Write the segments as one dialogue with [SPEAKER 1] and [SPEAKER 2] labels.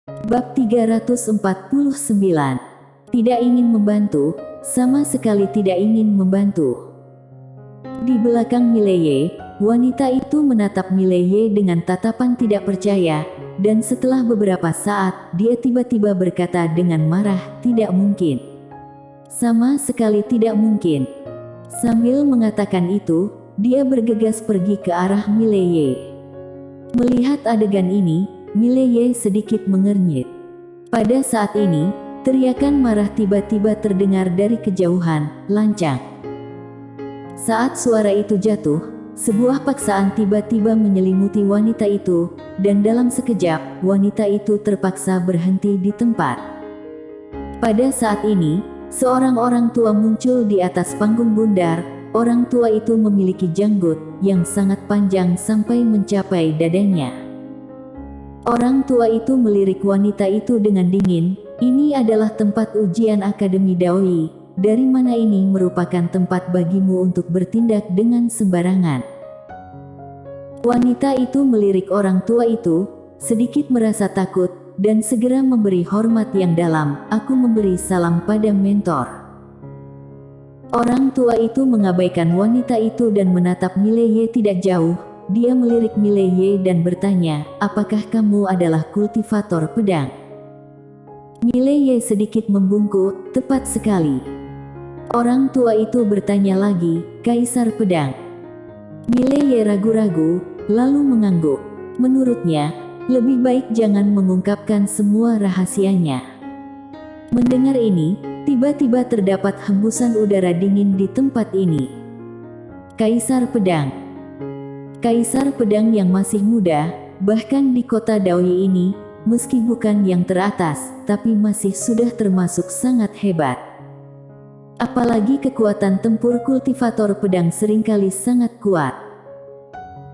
[SPEAKER 1] Bab 349. Tidak ingin membantu, sama sekali tidak ingin membantu. Di belakang Mileye, wanita itu menatap Mileye dengan tatapan tidak percaya, dan setelah beberapa saat, dia tiba-tiba berkata dengan marah, "Tidak mungkin. Sama sekali tidak mungkin." Sambil mengatakan itu, dia bergegas pergi ke arah Mileye. Melihat adegan ini, Mileye sedikit mengernyit. Pada saat ini, teriakan marah tiba-tiba terdengar dari kejauhan, lancang. Saat suara itu jatuh, sebuah paksaan tiba-tiba menyelimuti wanita itu, dan dalam sekejap, wanita itu terpaksa berhenti di tempat. Pada saat ini, seorang orang tua muncul di atas panggung bundar. Orang tua itu memiliki janggut yang sangat panjang sampai mencapai dadanya. Orang tua itu melirik wanita itu dengan dingin. "Ini adalah tempat ujian Akademi Dao. Dari mana ini merupakan tempat bagimu untuk bertindak dengan sembarangan?" Wanita itu melirik orang tua itu, sedikit merasa takut, dan segera memberi hormat yang dalam. "Aku memberi salam pada mentor." Orang tua itu mengabaikan wanita itu dan menatap Mileye tidak jauh. Dia melirik Mileye dan bertanya, "Apakah kamu adalah kultivator pedang?" Mileye sedikit membungkuk, "Tepat sekali." Orang tua itu bertanya lagi, "Kaisar pedang?" Mileye ragu-ragu, lalu mengangguk. Menurutnya, lebih baik jangan mengungkapkan semua rahasianya. Mendengar ini, tiba-tiba terdapat hembusan udara dingin di tempat ini. Kaisar pedang. Kaisar pedang yang masih muda, bahkan di kota Daoi ini, meski bukan yang teratas, tapi masih sudah termasuk sangat hebat. Apalagi kekuatan tempur kultivator pedang seringkali sangat kuat.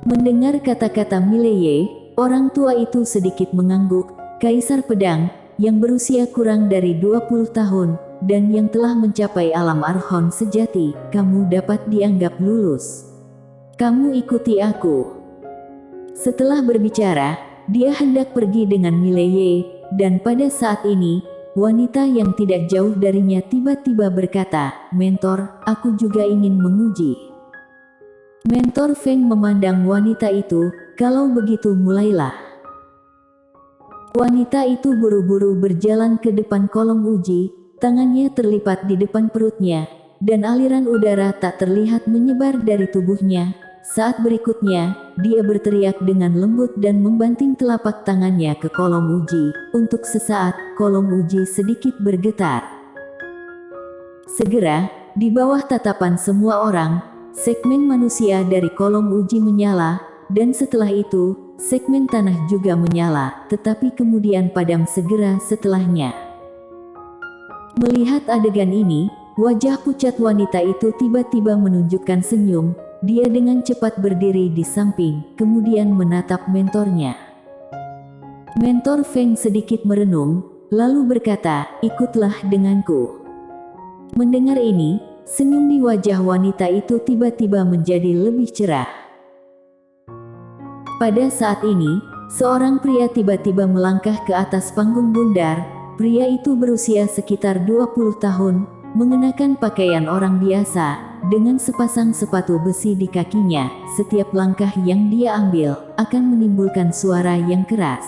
[SPEAKER 1] Mendengar kata-kata Mileye, orang tua itu sedikit mengangguk. Kaisar pedang, yang berusia kurang dari 20 tahun, dan yang telah mencapai alam Arhon sejati, kamu dapat dianggap lulus. Kamu ikuti aku. Setelah berbicara, dia hendak pergi dengan Mileye, dan pada saat ini, wanita yang tidak jauh darinya tiba-tiba berkata, "Mentor, aku juga ingin menguji." Mentor Feng memandang wanita itu, "Kalau begitu mulailah." Wanita itu buru-buru berjalan ke depan kolom uji, tangannya terlipat di depan perutnya, dan aliran udara tak terlihat menyebar dari tubuhnya. Saat berikutnya, dia berteriak dengan lembut dan membanting telapak tangannya ke kolom uji. Untuk sesaat, kolom uji sedikit bergetar. Segera, di bawah tatapan semua orang, segmen manusia dari kolom uji menyala, dan setelah itu, segmen tanah juga menyala, tetapi kemudian padam segera setelahnya. Melihat adegan ini, wajah pucat wanita itu tiba-tiba menunjukkan senyum. Dia dengan cepat berdiri di samping, kemudian menatap mentornya. Mentor Feng sedikit merenung, lalu berkata, "Ikutlah denganku." Mendengar ini, senyum di wajah wanita itu tiba-tiba menjadi lebih cerah. Pada saat ini, seorang pria tiba-tiba melangkah ke atas panggung bundar. Pria itu berusia sekitar 20 tahun, mengenakan pakaian orang biasa, dengan sepasang sepatu besi di kakinya. Setiap langkah yang dia ambil, akan menimbulkan suara yang keras.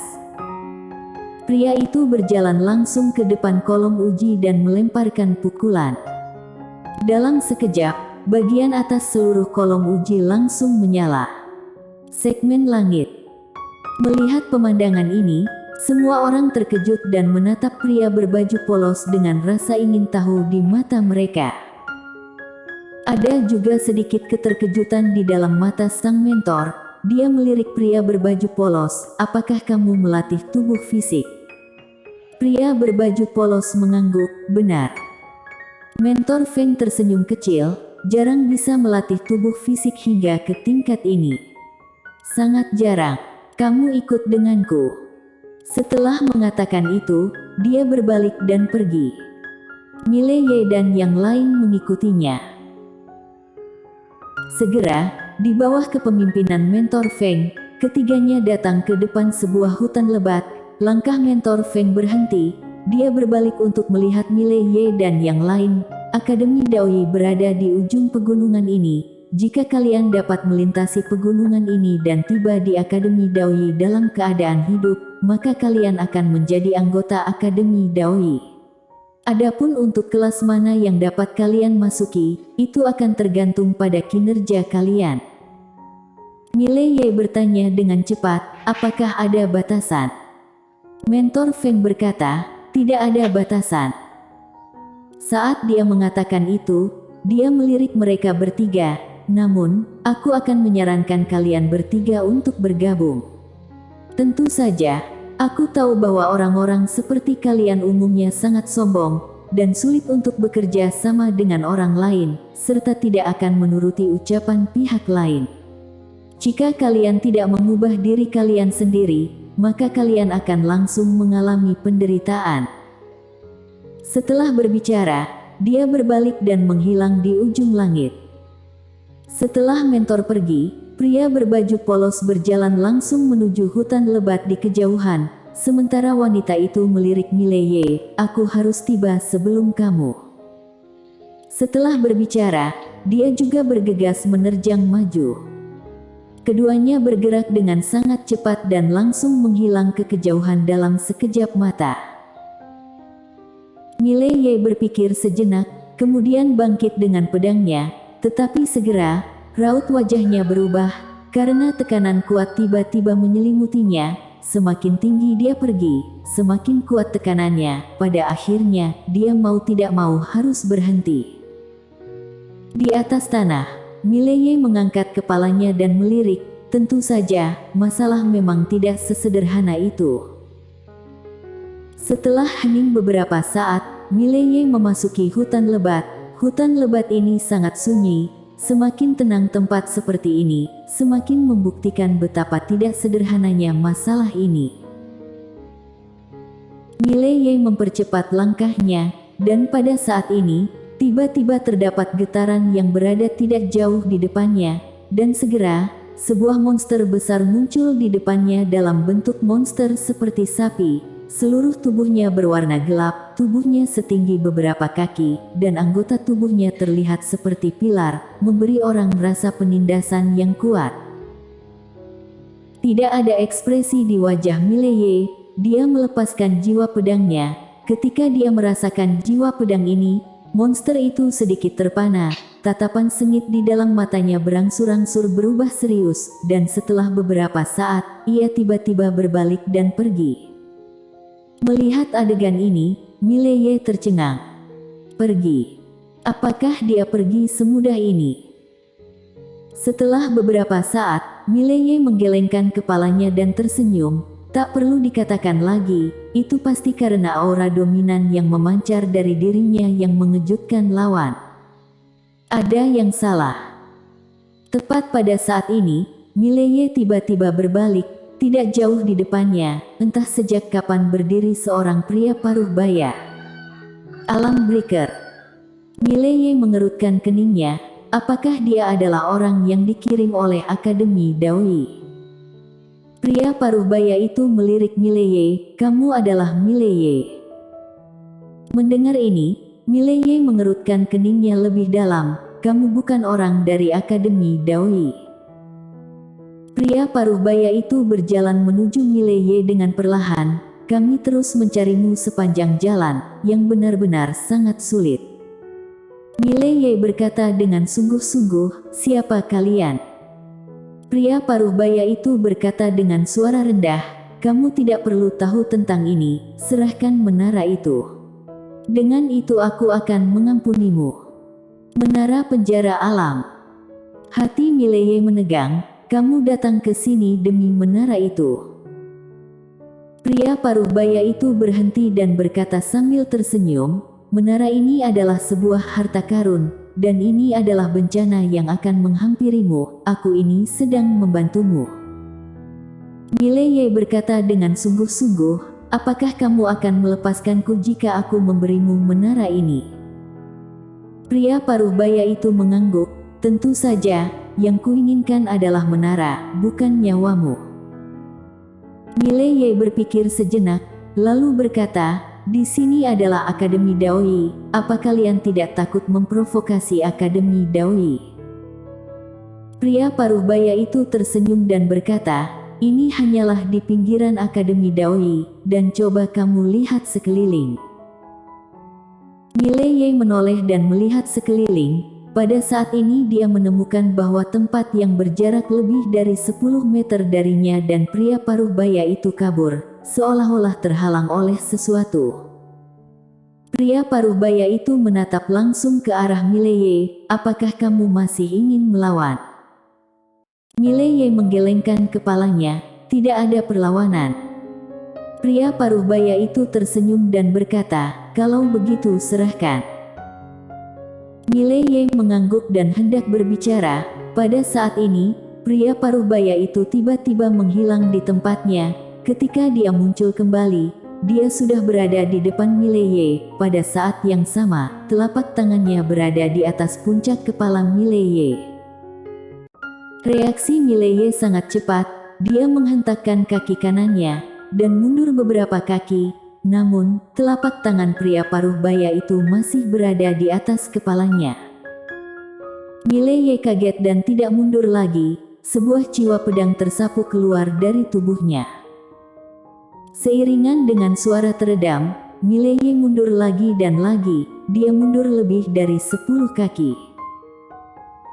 [SPEAKER 1] Pria itu berjalan langsung ke depan kolom uji dan melemparkan pukulan. Dalam sekejap, bagian atas seluruh kolom uji langsung menyala. Segmen langit. Melihat pemandangan ini, semua orang terkejut dan menatap pria berbaju polos dengan rasa ingin tahu di mata mereka. Ada juga sedikit keterkejutan di dalam mata sang mentor. Dia melirik pria berbaju polos, "Apakah kamu melatih tubuh fisik?" Pria berbaju polos mengangguk, "Benar." Mentor Feng tersenyum kecil, "Jarang bisa melatih tubuh fisik hingga ke tingkat ini. Sangat jarang. Kamu ikut denganku." Setelah mengatakan itu, dia berbalik dan pergi. Mileye dan yang lain mengikutinya. Segera, di bawah kepemimpinan mentor Feng, ketiganya datang ke depan sebuah hutan lebat. langkah mentor Feng berhenti. Dia berbalik untuk melihat Mile Ye dan yang lain. Akademi Daoyi berada di ujung pegunungan ini. Jika kalian dapat melintasi pegunungan ini dan tiba di Akademi Daoyi dalam keadaan hidup, maka kalian akan menjadi anggota Akademi Daoyi. Adapun untuk kelas mana yang dapat kalian masuki, itu akan tergantung pada kinerja kalian. Mile Ye bertanya dengan cepat, apakah ada batasan? Mentor Feng berkata, tidak ada batasan. Saat dia mengatakan itu, dia melirik mereka bertiga, namun, aku akan menyarankan kalian bertiga untuk bergabung. Tentu saja, aku tahu bahwa orang-orang seperti kalian umumnya sangat sombong, dan sulit untuk bekerja sama dengan orang lain, serta tidak akan menuruti ucapan pihak lain. Jika kalian tidak mengubah diri kalian sendiri, maka kalian akan langsung mengalami penderitaan. Setelah berbicara, dia berbalik dan menghilang di ujung langit. Setelah mentor pergi, pria berbaju polos berjalan langsung menuju hutan lebat di kejauhan, sementara wanita itu melirik Mile Ye, aku harus tiba sebelum kamu. Setelah berbicara, dia juga bergegas menerjang maju. Keduanya bergerak dengan sangat cepat dan langsung menghilang ke kejauhan dalam sekejap mata. Mile Ye berpikir sejenak, kemudian bangkit dengan pedangnya, tetapi segera, raut wajahnya berubah, karena tekanan kuat tiba-tiba menyelimutinya. Semakin tinggi dia pergi, semakin kuat tekanannya, pada akhirnya, dia mau tidak mau harus berhenti. Di atas tanah, Mile Ye mengangkat kepalanya dan melirik, tentu saja, masalah memang tidak sesederhana itu. Setelah hening beberapa saat, Mile Ye memasuki hutan lebat. Hutan lebat ini sangat sunyi, semakin tenang tempat seperti ini, semakin membuktikan betapa tidak sederhananya masalah ini. Mile Ye mempercepat langkahnya, dan pada saat ini, tiba-tiba terdapat getaran yang berada tidak jauh di depannya, dan segera, sebuah monster besar muncul di depannya dalam bentuk monster seperti sapi. Seluruh tubuhnya berwarna gelap, tubuhnya setinggi beberapa kaki, dan anggota tubuhnya terlihat seperti pilar, memberi orang rasa penindasan yang kuat. Tidak ada ekspresi di wajah Mile Ye, dia melepaskan jiwa pedangnya. Ketika dia merasakan jiwa pedang ini, monster itu sedikit terpana, tatapan sengit di dalam matanya berangsur-angsur berubah serius, dan setelah beberapa saat, ia tiba-tiba berbalik dan pergi. Melihat adegan ini, Mile Ye tercengang. Pergi. Apakah dia pergi semudah ini? Setelah beberapa saat, Mile Ye menggelengkan kepalanya dan tersenyum. Tak perlu dikatakan lagi, itu pasti karena aura dominan yang memancar dari dirinya yang mengejutkan lawan. Ada yang salah. Tepat pada saat ini, Mile Ye tiba-tiba berbalik, tidak jauh di depannya, entah sejak kapan berdiri seorang pria paruh baya. Alam Breaker. Mile Ye mengerutkan keningnya, apakah dia adalah orang yang dikirim oleh Akademi Daoyi? Pria paruh baya itu melirik Mile Ye, kamu adalah Mile Ye. Mendengar ini, Mile Ye mengerutkan keningnya lebih dalam, kamu bukan orang dari Akademi Daoyi. Pria paruh baya itu berjalan menuju Mile Ye dengan perlahan, kami terus mencarimu sepanjang jalan, yang benar-benar sangat sulit. Mile Ye berkata dengan sungguh-sungguh, siapa kalian? Pria paruh baya itu berkata dengan suara rendah, kamu tidak perlu tahu tentang ini, serahkan menara itu. Dengan itu aku akan mengampunimu. Menara penjara alam. Hati Mile Ye menegang, kamu datang ke sini demi menara itu. Pria paruh baya itu berhenti dan berkata sambil tersenyum, menara ini adalah sebuah harta karun, dan ini adalah bencana yang akan menghampirimu, aku ini sedang membantumu. Mile Ye berkata dengan sungguh-sungguh, apakah kamu akan melepaskanku jika aku memberimu menara ini? Pria paruh baya itu mengangguk, tentu saja, yang kuinginkan adalah menara, bukan nyawamu. Mileye berpikir sejenak, lalu berkata, "Di sini adalah Akademi Daoi, apa kalian tidak takut memprovokasi Akademi Daoi?" Pria paruh baya itu tersenyum dan berkata, "Ini hanyalah di pinggiran Akademi Daoi, dan coba kamu lihat sekeliling." Mileye menoleh dan melihat sekeliling. Pada saat ini dia menemukan bahwa tempat yang berjarak lebih dari 10 meter darinya dan pria paruh baya itu kabur, seolah-olah terhalang oleh sesuatu. Pria paruh baya itu menatap langsung ke arah Mileye, "Apakah kamu masih ingin melawan?" Mileye menggelengkan kepalanya, "Tidak ada perlawanan." Pria paruh baya itu tersenyum dan berkata, "Kalau begitu serahkan." Mileye mengangguk dan hendak berbicara. Pada saat ini, pria paruh baya itu tiba-tiba menghilang di tempatnya. Ketika dia muncul kembali, dia sudah berada di depan Mileye. Pada saat yang sama, telapak tangannya berada di atas puncak kepala Mileye. Reaksi Mileye sangat cepat. Dia menghentakkan kaki kanannya dan mundur beberapa kaki. Namun, telapak tangan pria paruh baya itu masih berada di atas kepalanya. Mileye kaget dan tidak mundur lagi. Sebuah ciwa pedang tersapu keluar dari tubuhnya. Seiringan dengan suara teredam, Mileye mundur lagi dan lagi. Dia mundur lebih dari 10 kaki.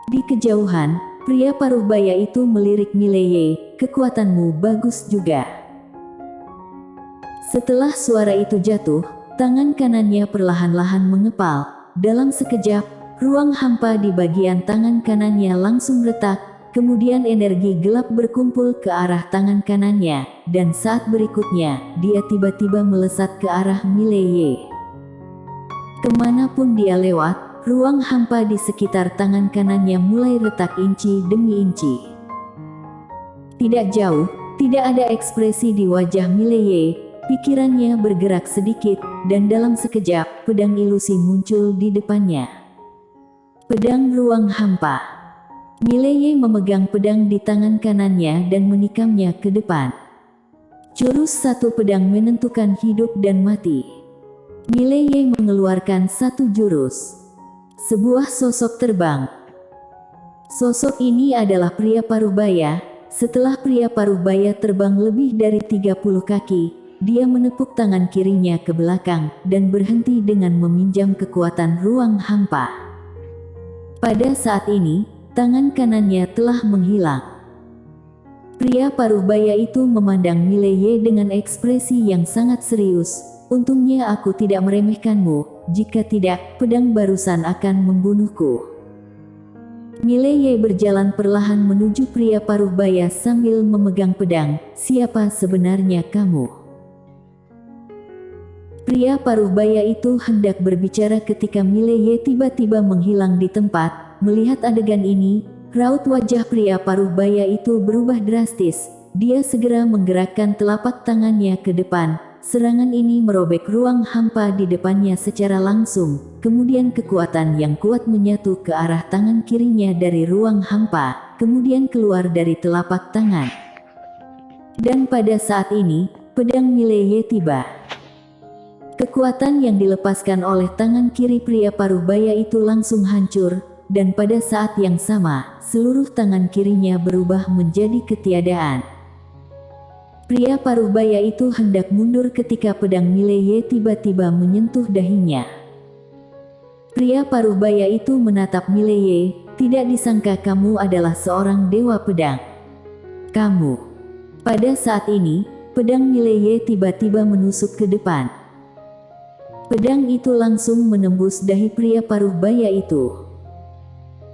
[SPEAKER 1] Di kejauhan, pria paruh baya itu melirik Mileye, "Kekuatanmu bagus juga." Setelah suara itu jatuh, tangan kanannya perlahan-lahan mengepal. Dalam sekejap, ruang hampa di bagian tangan kanannya langsung retak, kemudian energi gelap berkumpul ke arah tangan kanannya, dan saat berikutnya, dia tiba-tiba melesat ke arah Mileye. Kemanapun dia lewat, ruang hampa di sekitar tangan kanannya mulai retak inci demi inci. Tidak jauh, tidak ada ekspresi di wajah Mileye. Pikirannya bergerak sedikit, dan dalam sekejap, pedang ilusi muncul di depannya. Pedang ruang hampa. Mileye memegang pedang di tangan kanannya dan menikamnya ke depan. Jurus satu pedang menentukan hidup dan mati. Mileye mengeluarkan satu jurus. Sebuah sosok terbang. Sosok ini adalah pria paruh baya. Setelah pria paruh baya terbang lebih dari 30 kaki, dia menepuk tangan kirinya ke belakang dan berhenti dengan meminjam kekuatan ruang hampa. Pada saat ini, tangan kanannya telah menghilang. Pria paruh baya itu memandang Mileye dengan ekspresi yang sangat serius. "Untungnya aku tidak meremehkanmu, jika tidak, pedang barusan akan membunuhku." Mileye berjalan perlahan menuju pria paruh baya sambil memegang pedang. "Siapa sebenarnya kamu?" Pria paruh baya itu hendak berbicara ketika Mileye tiba-tiba menghilang di tempat. Melihat adegan ini, raut wajah pria paruh baya itu berubah drastis. Dia segera menggerakkan telapak tangannya ke depan. Serangan ini merobek ruang hampa di depannya secara langsung. Kemudian kekuatan yang kuat menyatu ke arah tangan kirinya dari ruang hampa, kemudian keluar dari telapak tangan. Dan pada saat ini, pedang Mileye tiba. Kekuatan yang dilepaskan oleh tangan kiri pria paruh baya itu langsung hancur, dan pada saat yang sama, seluruh tangan kirinya berubah menjadi ketiadaan. Pria paruh baya itu hendak mundur ketika pedang Mileye tiba-tiba menyentuh dahinya. Pria paruh baya itu menatap Mileye, "Tidak disangka kamu adalah seorang dewa pedang." "Kamu." Pada saat ini, pedang Mileye tiba-tiba menusuk ke depan. Pedang itu langsung menembus dahi pria paruh baya itu.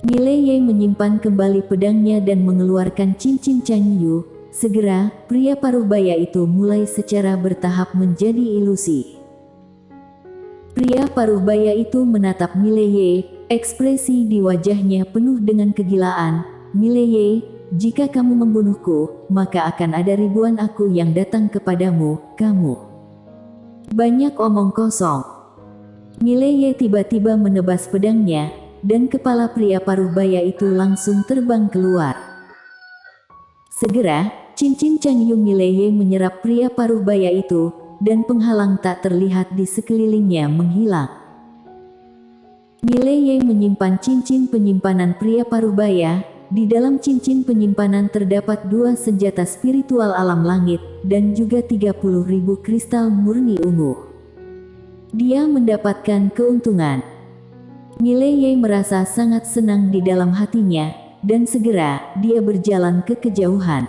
[SPEAKER 1] Mileye menyimpan kembali pedangnya dan mengeluarkan cincin Chanyu. Segera, pria paruh baya itu mulai secara bertahap menjadi ilusi. Pria paruh baya itu menatap Mileye, ekspresi di wajahnya penuh dengan kegilaan. "Mileye, jika kamu membunuhku, maka akan ada ribuan aku yang datang kepadamu, kamu. Banyak omong kosong." Mileye tiba-tiba menebas pedangnya, dan kepala pria paruh baya itu langsung terbang keluar. Segera, cincin Chang Yu Mileye menyerap pria paruh baya itu, dan penghalang tak terlihat di sekelilingnya menghilang. Mileye menyimpan cincin penyimpanan pria paruh baya. Di dalam cincin penyimpanan terdapat 2 senjata spiritual alam langit, dan juga 30.000 kristal murni ungu. Dia mendapatkan keuntungan. Mileye merasa sangat senang di dalam hatinya, dan segera dia berjalan ke kejauhan.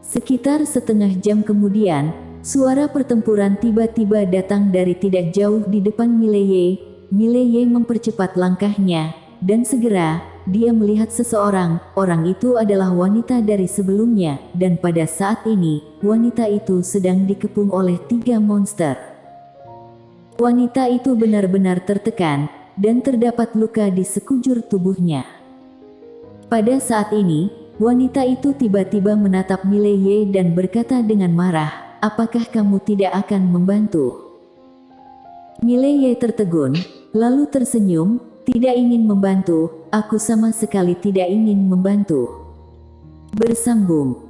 [SPEAKER 1] Sekitar setengah jam kemudian, suara pertempuran tiba-tiba datang dari tidak jauh di depan Mileye. Mileye mempercepat langkahnya, dan segera dia melihat seseorang. Orang itu adalah wanita dari sebelumnya, dan pada saat ini, wanita itu sedang dikepung oleh 3 monster. Wanita itu benar-benar tertekan, dan terdapat luka di sekujur tubuhnya. Pada saat ini, wanita itu tiba-tiba menatap Mileye dan berkata dengan marah, "Apakah kamu tidak akan membantu?" Mileye tertegun, lalu tersenyum, "Tidak ingin membantu, aku sama sekali tidak ingin membantu." Bersambung.